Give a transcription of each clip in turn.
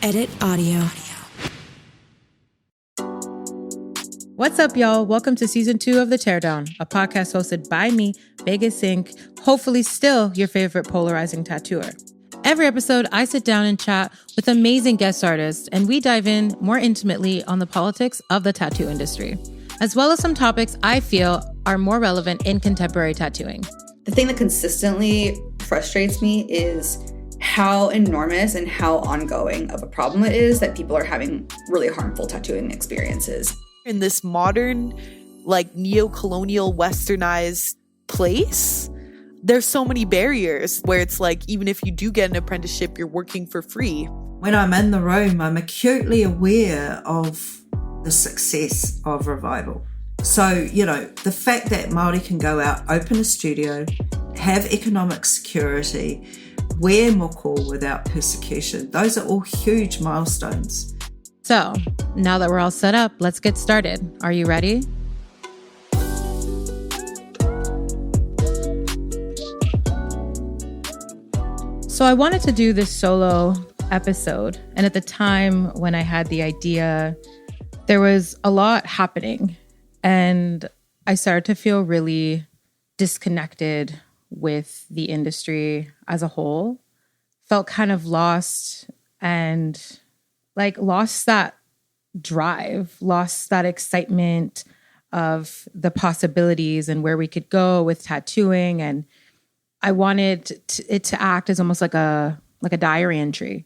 Edit audio. What's up, y'all? Welcome to season 2 of the Teardown, a podcast hosted by me, Vegas Inc., hopefully still your favorite polarizing tattooer. Every episode, I sit down and chat with amazing guest artists, and we dive in more intimately on the politics of the tattoo industry, as well as some topics I feel are more relevant in contemporary tattooing. The thing that consistently frustrates me is how enormous and how ongoing of a problem it is that people are having really harmful tattooing experiences. In this modern, neo-colonial westernized place, there's so many barriers where it's even if you do get an apprenticeship, you're working for free. When I'm in the room, I'm acutely aware of the success of Revival. So, the fact that Māori can go out, open a studio, have economic security, wear moko without persecution, those are all huge milestones. So, now that we're all set up, let's get started. Are you ready? So I wanted to do this solo episode, and at the time when I had the idea, there was a lot happening, and I started to feel really disconnected with the industry as a whole. Felt kind of lost and lost that drive, lost that excitement of the possibilities and where we could go with tattooing. And I wanted it to act as almost like a diary entry.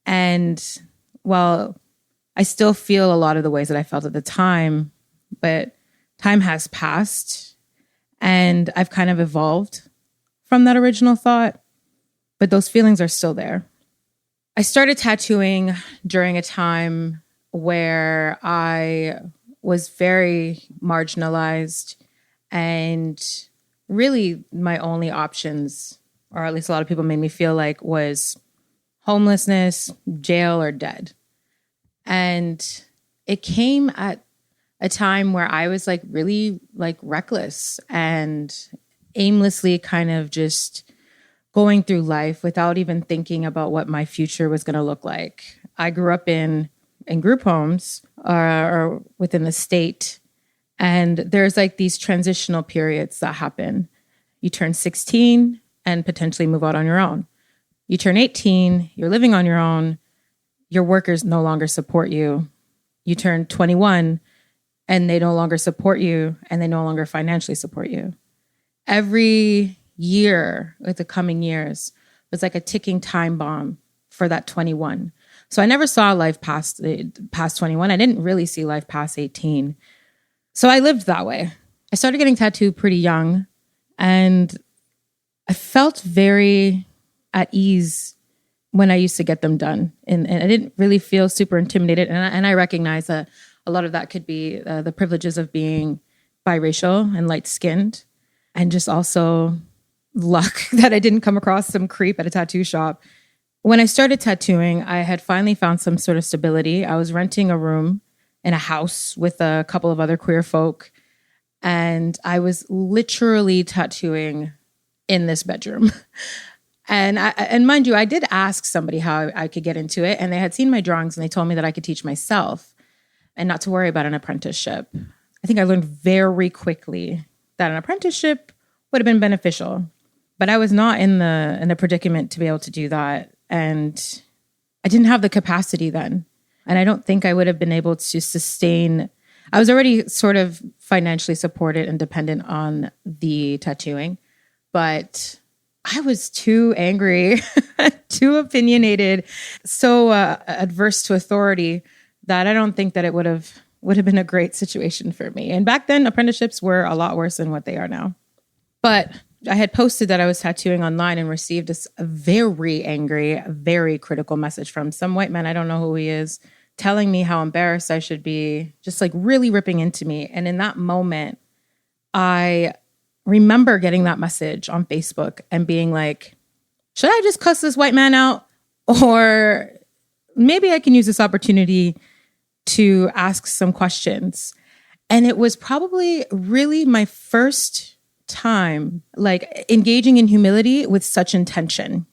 And while I still feel a lot of the ways that I felt at the time, but time has passed and I've kind of evolved from that original thought, but those feelings are still there. I started tattooing during a time where I was very marginalized, and really my only options, or at least a lot of people made me feel like, was homelessness, jail, or dead. And it came at a time where I was really reckless and aimlessly kind of just going through life without even thinking about what my future was going to look like. I grew up in group homes or within the state, and there's these transitional periods that happen. You turn 16 and potentially move out on your own. You turn 18, you're living on your own, your workers no longer support you. You turn 21 and they no longer support you, and they no longer financially support you. Every year, with the coming years, was like a ticking time bomb for that 21. So I never saw life past 21. I didn't really see life past 18. So I lived that way. I started getting tattooed pretty young, and I felt very at ease when I used to get them done. And I didn't really feel super intimidated. And I recognize that a lot of that could be the privileges of being biracial and light-skinned, and just also luck that I didn't come across some creep at a tattoo shop. When I started tattooing, I had finally found some sort of stability. I was renting a room in a house with a couple of other queer folk, and I was literally tattooing in this bedroom. And mind you, I did ask somebody how I could get into it, and they had seen my drawings and they told me that I could teach myself and not to worry about an apprenticeship. I think I learned very quickly that an apprenticeship would have been beneficial, but I was not in the predicament to be able to do that. And I didn't have the capacity then. And I don't think I would have been able to sustain. I was already sort of financially supported and dependent on the tattooing, but I was too angry, too opinionated, so adverse to authority that I don't think that it would have been a great situation for me. And back then, apprenticeships were a lot worse than what they are now. But I had posted that I was tattooing online and received a very angry, very critical message from some white man, I don't know who he is, telling me how embarrassed I should be, just really ripping into me. And in that moment, I remember getting that message on Facebook and being like, should I just cuss this white man out? Or maybe I can use this opportunity to ask some questions. And it was probably really my first time engaging in humility with such intention.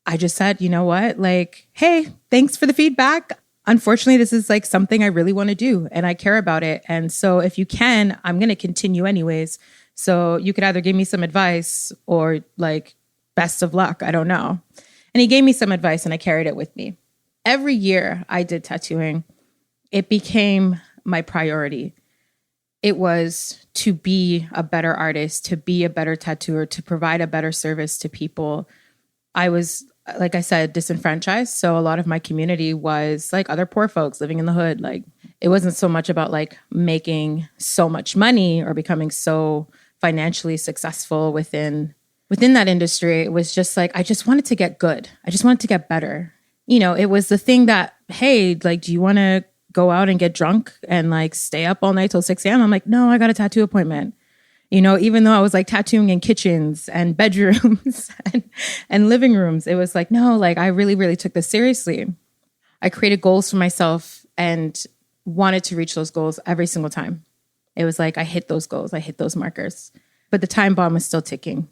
I just said, you know what? Like, hey, thanks for the feedback. Unfortunately, this is like something I really want to do and I care about it. And so if you can, I'm going to continue anyways. So you could either give me some advice or like best of luck. I don't know. And he gave me some advice and I carried it with me. Every year I did tattooing, it became my priority. It was to be a better artist, to be a better tattooer, to provide a better service to people. I was, like I said, disenfranchised. So a lot of my community was like other poor folks living in the hood. Like it wasn't so much about like making so much money or becoming so financially successful within that industry. It was just like, I just wanted to get good. I just wanted to get better. You know, it was the thing that, hey, like, do you want to go out and get drunk and like stay up all night till 6 a.m.? I'm like, no, I got a tattoo appointment. You know, even though I was like tattooing in kitchens and bedrooms and living rooms, it was like, no, like I really, really took this seriously. I created goals for myself and wanted to reach those goals every single time. It was like, I hit those goals, I hit those markers, but the time bomb was still ticking.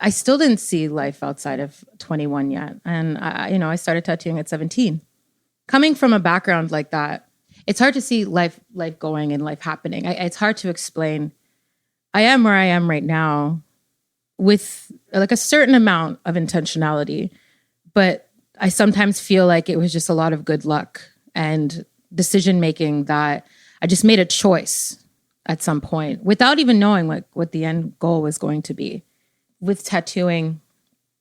I still didn't see life outside of 21 yet. And I started tattooing at 17. Coming from a background like that, it's hard to see life going and life happening. It's hard to explain. I am where I am right now with like a certain amount of intentionality, but I sometimes feel like it was just a lot of good luck and decision making that I just made a choice at some point without even knowing like what the end goal was going to be. With tattooing,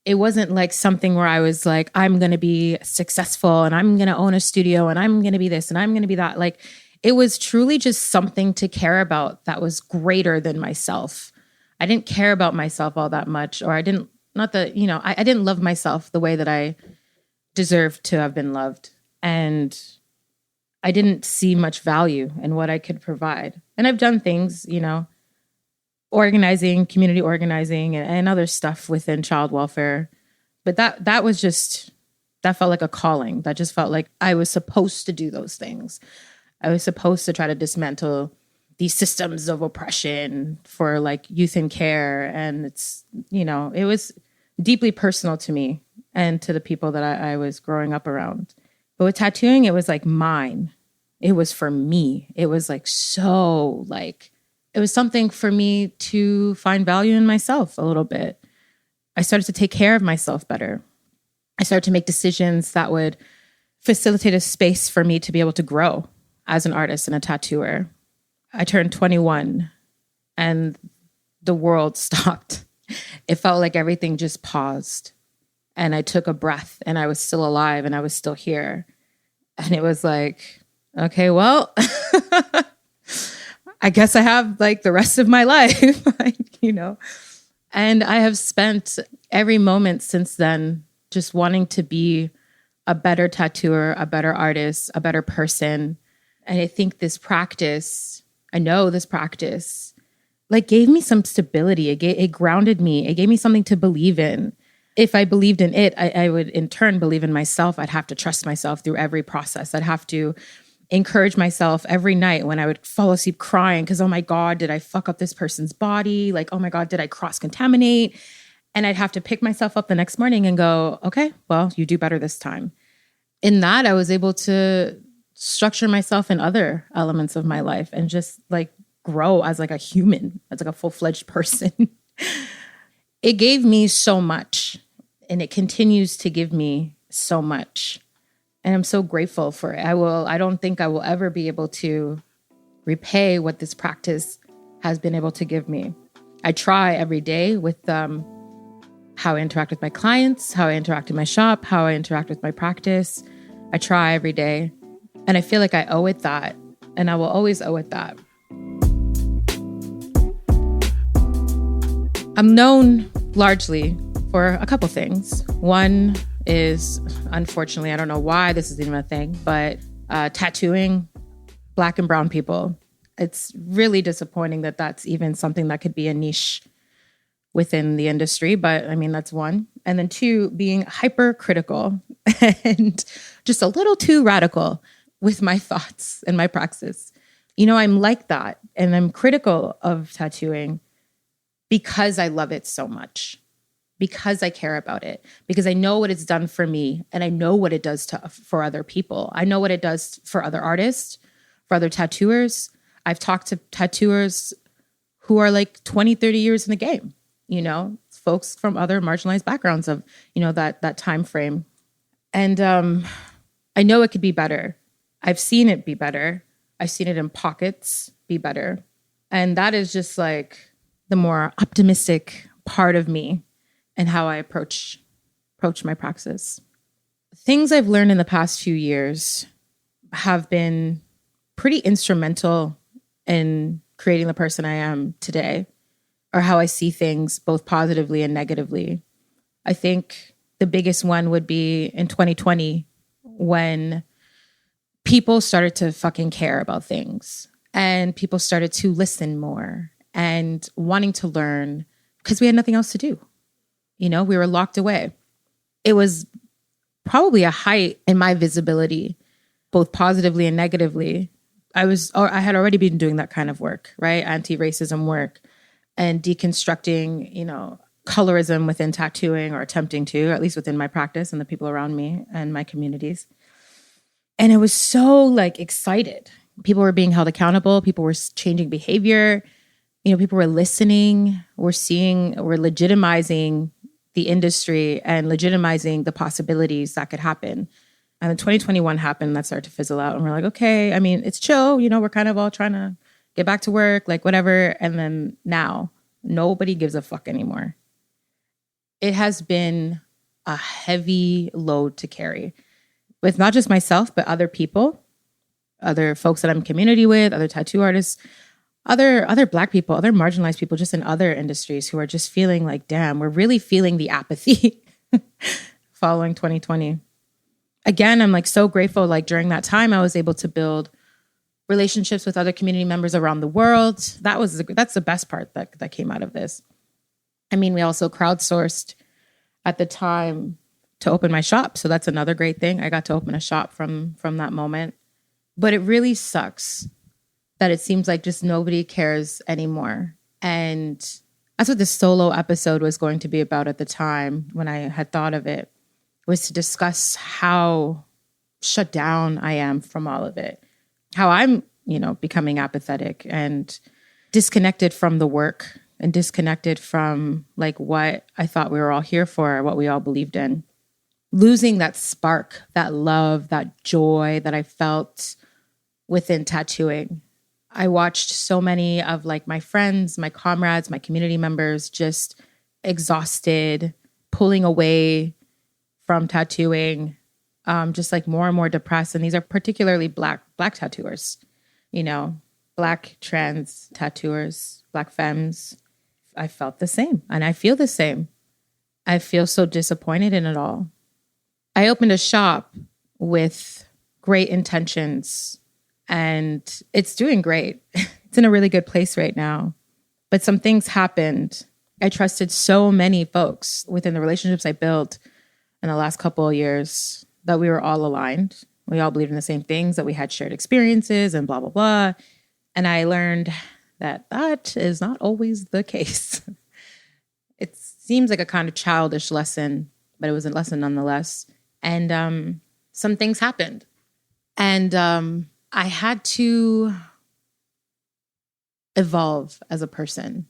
it wasn't like something where I was like, I'm going to be successful and I'm going to own a studio and I'm going to be this and I'm going to be that. Like, it was truly just something to care about that was greater than myself. I didn't care about myself all that much, or I didn't love myself the way that I deserved to have been loved. And I didn't see much value in what I could provide. And I've done things, organizing, community organizing, and other stuff within child welfare. But that felt like a calling. That just felt like I was supposed to do those things. I was supposed to try to dismantle these systems of oppression for like youth in care. And it was deeply personal to me and to the people that I was growing up around. But with tattooing, it was like mine. It was for me. It was like so like, it was something for me to find value in myself a little bit. I started to take care of myself better. I started to make decisions that would facilitate a space for me to be able to grow as an artist and a tattooer. I turned 21 and the world stopped. It felt like everything just paused. And I took a breath and I was still alive and I was still here. And it was like, okay, well, I guess I have like the rest of my life, And I have spent every moment since then just wanting to be a better tattooer, a better artist, a better person. And I think this practice like gave me some stability. It grounded me. It gave me something to believe in. If I believed in it, I would in turn believe in myself. I'd have to trust myself through every process. I'd have to encourage myself every night when I would fall asleep crying because, oh my God, did I fuck up this person's body? Like, oh my God, did I cross-contaminate? And I'd have to pick myself up the next morning and go, okay, well, you do better this time. In that, I was able to structure myself in other elements of my life and just like grow as like a human, as like a full-fledged person. It gave me so much and it continues to give me so much. And I'm so grateful for it. I don't think I will ever be able to repay what this practice has been able to give me. I try every day with how I interact with my clients, how I interact in my shop, how I interact with my practice. I try every day. And I feel like I owe it that. And I will always owe it that. I'm known largely for a couple things. One is, unfortunately, I don't know why this is even a thing, but tattooing Black and brown people. It's really disappointing that that's even something that could be a niche within the industry. But I mean, that's one. And then two, being hypercritical and just a little too radical with my thoughts and my praxis. I'm like that. And I'm critical of tattooing because I love it so much. because I care about it, because I know what it's done for me and I know what it does for other people. I know what it does for other artists, for other tattooers. I've talked to tattooers who are like 20, 30 years in the game, you know, folks from other marginalized backgrounds of, you know, that time frame. And I know it could be better. I've seen it be better. I've seen it in pockets be better. And that is just like the more optimistic part of me and how I approach my praxis. Things I've learned in the past few years have been pretty instrumental in creating the person I am today, or how I see things both positively and negatively. I think the biggest one would be in 2020 when people started to fucking care about things and people started to listen more and wanting to learn because we had nothing else to do. You know, we were locked away. It was probably a height in my visibility, both positively and negatively. I had already been doing that kind of work, right? Anti-racism work and deconstructing, you know, colorism within tattooing, or attempting to, at least within my practice and the people around me and my communities. And it was so like excited. People were being held accountable. People were changing behavior. You know, people were listening. We're legitimizing the industry and legitimizing the possibilities that could happen. And then 2021 happened, that started to fizzle out. And we're like, okay, I mean, it's chill. You know, we're kind of all trying to get back to work, like whatever. And then now nobody gives a fuck anymore. It has been a heavy load to carry with not just myself, but other people, other folks that I'm in community with, other tattoo artists, other Black people, other marginalized people just in other industries who are just feeling like, damn, we're really feeling the apathy following 2020. Again, I'm like so grateful. Like during that time, I was able to build relationships with other community members around the world. That's the best part that came out of this. I mean, we also crowdsourced at the time to open my shop. So that's another great thing. I got to open a shop from that moment. But it really sucks that it seems like just nobody cares anymore. And that's what this solo episode was going to be about at the time when I had thought of it, was to discuss how shut down I am from all of it, how I'm, you know, becoming apathetic and disconnected from the work and disconnected from like what I thought we were all here for, what we all believed in. Losing that spark, that love, that joy that I felt within tattooing. I watched so many of like my friends, my comrades, my community members just exhausted, pulling away from tattooing, just like more and more depressed. And these are particularly Black tattooers, you know, Black trans tattooers, Black femmes. I felt the same and I feel the same. I feel so disappointed in it all. I opened a shop with great intentions and it's doing great. It's in a really good place right now. But some things happened. I trusted so many folks within the relationships I built in the last couple of years that we were all aligned. We all believed in the same things, that we had shared experiences and blah, blah, blah. And I learned that that is not always the case. It seems like a kind of childish lesson, but it was a lesson nonetheless. And some things happened. And I had to evolve as a person.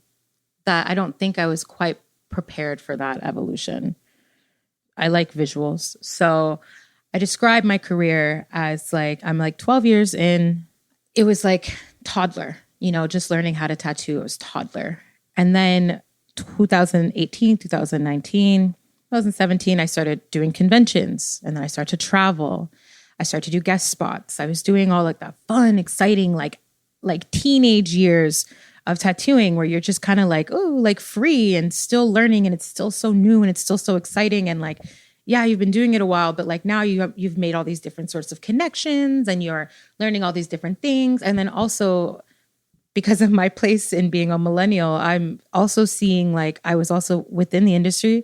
That I don't think I was quite prepared for that evolution. I like visuals. So I describe my career as like, I'm like 12 years in. It was like toddler, you know, just learning how to tattoo. It was toddler. And then 2018, 2019, 2017, I started doing conventions and then I started to travel. I started to do guest spots. I was doing all like that fun, exciting, like teenage years of tattooing where you're just kind of like, oh, like free and still learning and it's still so new and it's still so exciting. And like, yeah, you've been doing it a while, but like now you've made all these different sorts of connections and you're learning all these different things. And then also because of my place in being a millennial, I'm also seeing like I was also within the industry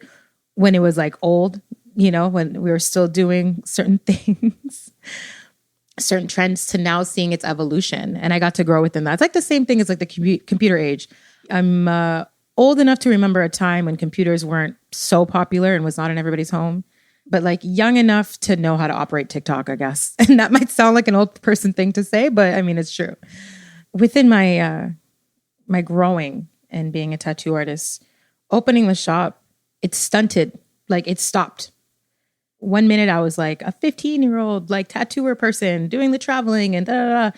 when it was like old, you know, when we were still doing certain things, certain trends, to now seeing its evolution. And I got to grow within that. It's like the same thing as like the computer age. I'm old enough to remember a time when computers weren't so popular and was not in everybody's home, but like young enough to know how to operate TikTok, I guess. And that might sound like an old person thing to say, but I mean, it's true. Within my my growing and being a tattoo artist, opening the shop, it stunted, like it stopped. One minute I was like a 15-year-old like tattooer person doing the traveling and da da da.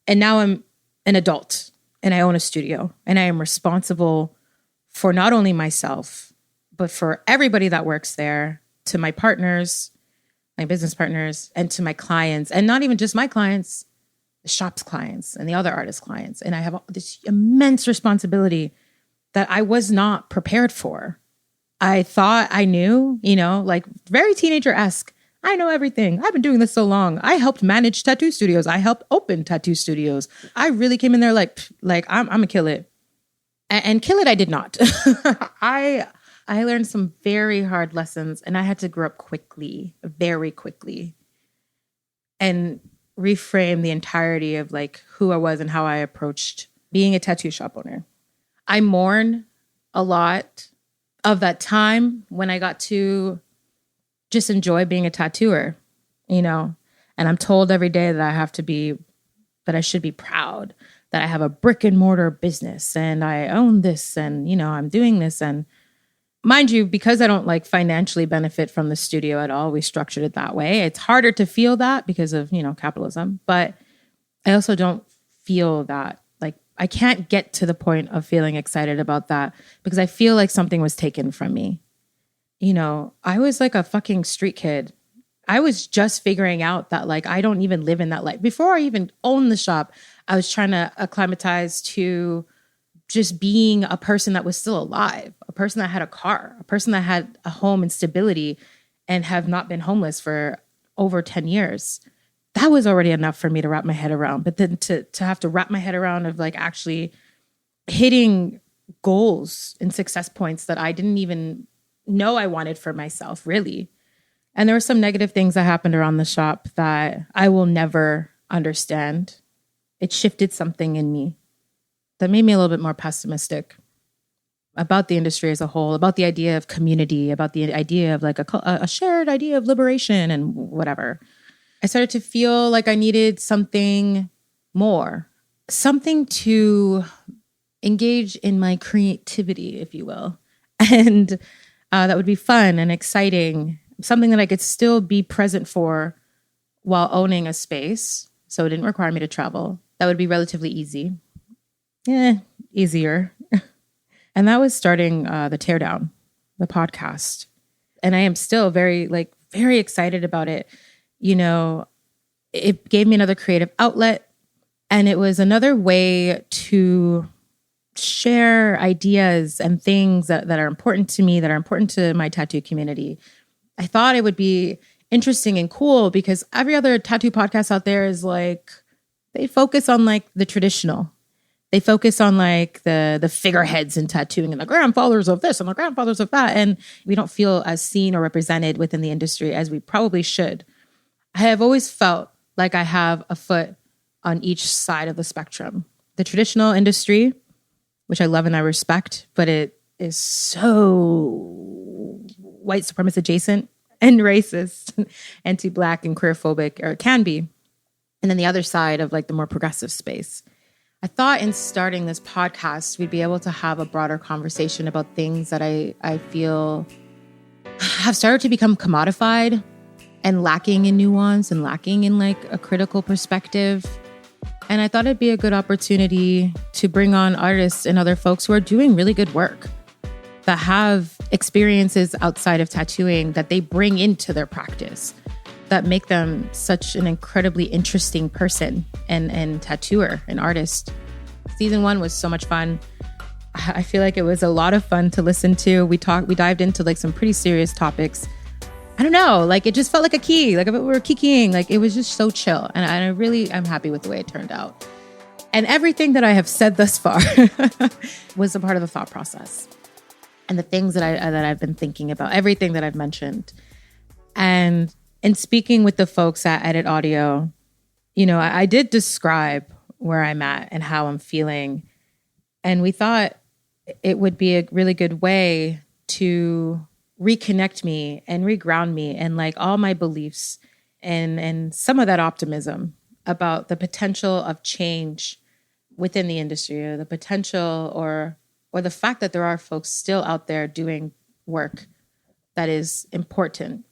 And now I'm an adult and I own a studio and I am responsible for not only myself, but for everybody that works there, to my partners, my business partners, and to my clients. And not even just my clients, the shop's clients and the other artist clients. And I have this immense responsibility that I was not prepared for. I thought I knew, you know, like very teenager-esque. I know everything. I've been doing this so long. I helped manage tattoo studios. I helped open tattoo studios. I really came in there like I'm gonna kill it. And kill it, I did not. I learned some very hard lessons and I had to grow up quickly, very quickly, and reframe the entirety of like who I was and how I approached being a tattoo shop owner. I mourn a lot of that time when I got to just enjoy being a tattooer, you know, and I'm told every day that I should be proud that I have a brick and mortar business and I own this and, you know, I'm doing this. And mind you, because I don't like financially benefit from the studio at all, we structured it that way. It's harder to feel that because of, you know, capitalism, but I also don't feel that. Like I can't get to the point of feeling excited about that because I feel like something was taken from me. You know, I was like a fucking street kid. I was just figuring out that like I don't even live in that life. Before I even owned the shop, I was trying to acclimatize to just being a person that was still alive, a person that had a car, a person that had a home and stability and have not been homeless for over 10 years. That was already enough for me to wrap my head around. But then to have to wrap my head around of like actually hitting goals and success points that I didn't even know I wanted for myself, really. And there were some negative things that happened around the shop that I will never understand. It shifted something in me that made me a little bit more pessimistic about the industry as a whole, about the idea of community, about the idea of like a shared idea of liberation and whatever. I started to feel like I needed something more, something to engage in my creativity, if you will. And that would be fun and exciting, something that I could still be present for while owning a space. So it didn't require me to travel. That would be relatively easy. Easier. And that was starting the Teardown, the podcast. And I am still very excited about it. You know, it gave me another creative outlet and it was another way to share ideas and things that are important to me, that are important to my tattoo community. I thought it would be interesting and cool because every other tattoo podcast out there is like, they focus on like the traditional. They focus on like the figureheads in tattooing and the grandfathers of this and the grandfathers of that. And we don't feel as seen or represented within the industry as we probably should. I have always felt like I have a foot on each side of the spectrum. The traditional industry, which I love and I respect, but it is so white supremacist adjacent and racist, anti-Black and queerphobic, or it can be. And then the other side of like the more progressive space. I thought in starting this podcast, we'd be able to have a broader conversation about things that I feel have started to become commodified and lacking in nuance and lacking in like a critical perspective. And I thought it'd be a good opportunity to bring on artists and other folks who are doing really good work, that have experiences outside of tattooing that they bring into their practice, that make them such an incredibly interesting person and tattooer and artist. Season 1 was so much fun. I feel like it was a lot of fun to listen to. We dived into like some pretty serious topics. I don't know, like it just felt like a key, like we were kikiing, like it was just so chill. And I'm happy with the way it turned out. And everything that I have said thus far was a part of the thought process. And the things that I've been thinking about, everything that I've mentioned. And in speaking with the folks at Edit Audio, you know, I did describe where I'm at and how I'm feeling. And we thought it would be a really good way to reconnect me and reground me and like all my beliefs and some of that optimism about the potential of change within the industry, or the potential or the fact that there are folks still out there doing work that is important.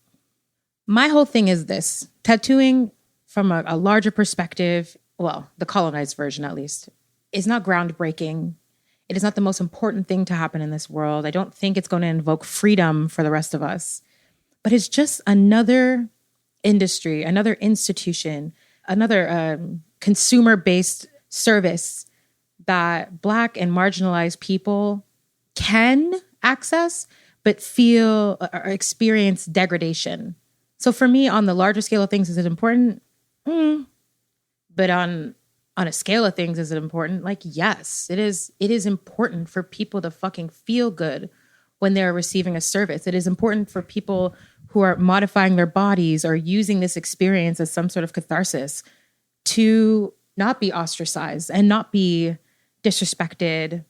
My whole thing is this: tattooing from a larger perspective, well, the colonized version at least, is not groundbreaking. It is not the most important thing to happen in this world. I don't think it's going to invoke freedom for the rest of us, but it's just another industry, another institution, another consumer-based service that Black and marginalized people can access, but feel or experience degradation. So for me, on the larger scale of things, is it important? But on a scale of things, is it important? Like, yes, it is. It is important for people to fucking feel good when they're receiving a service. It is important for people who are modifying their bodies or using this experience as some sort of catharsis to not be ostracized and not be disrespected.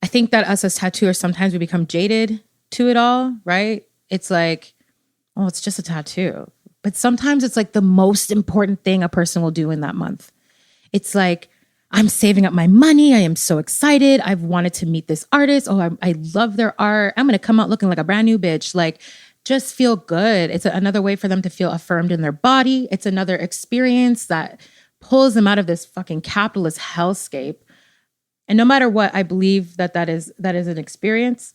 I think that us as tattooers, sometimes we become jaded to it all, right? It's like, oh, it's just a tattoo. But sometimes it's like the most important thing a person will do in that month. It's like, I'm saving up my money. I am so excited. I've wanted to meet this artist. Oh, I love their art. I'm going to come out looking like a brand new bitch. Like, just feel good. It's another way for them to feel affirmed in their body. It's another experience that pulls them out of this fucking capitalist hellscape. And no matter what, I believe that is an experience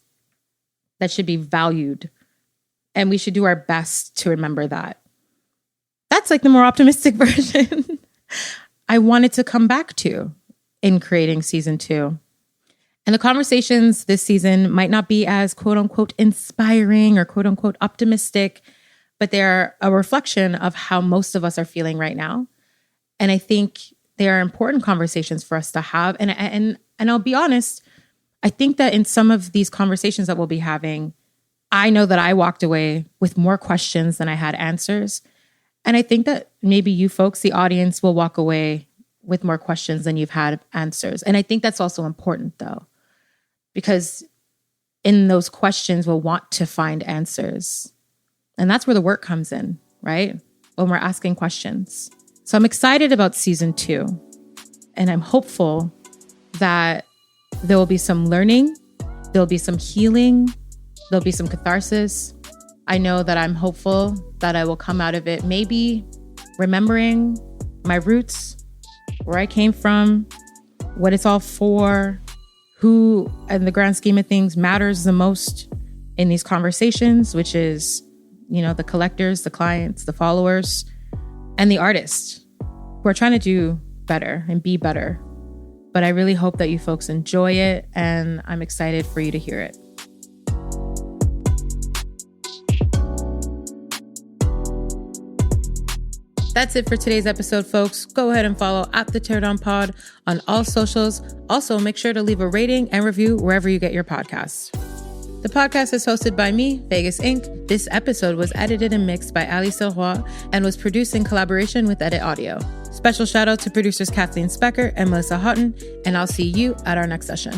that should be valued. And we should do our best to remember that. That's like the more optimistic version I wanted to come back to in creating season 2. And the conversations this season might not be as quote unquote inspiring or quote unquote optimistic, but they're a reflection of how most of us are feeling right now. And I think they are important conversations for us to have. And I'll be honest, I think that in some of these conversations that we'll be having, I know that I walked away with more questions than I had answers. And I think that maybe you folks, the audience, will walk away with more questions than you've had answers. And I think that's also important, though, because in those questions, we'll want to find answers. And that's where the work comes in, right? When we're asking questions. So I'm excited about season 2. And I'm hopeful that there will be some learning, there'll be some healing, there'll be some catharsis. I know that I'm hopeful that I will come out of it maybe remembering my roots, where I came from, what it's all for, who in the grand scheme of things matters the most in these conversations, which is, you know, the collectors, the clients, the followers, and the artists who are trying to do better and be better. But I really hope that you folks enjoy it, and I'm excited for you to hear it. That's it for today's episode, folks. Go ahead and follow the Teardown Pod on all socials. Also, make sure to leave a rating and review wherever you get your podcasts. The podcast is hosted by me, Vegas Inc. This episode was edited and mixed by Ali Silroy and was produced in collaboration with Edit Audio. Special shout out to producers Kathleen Specker and Melissa Houghton, and I'll see you at our next session.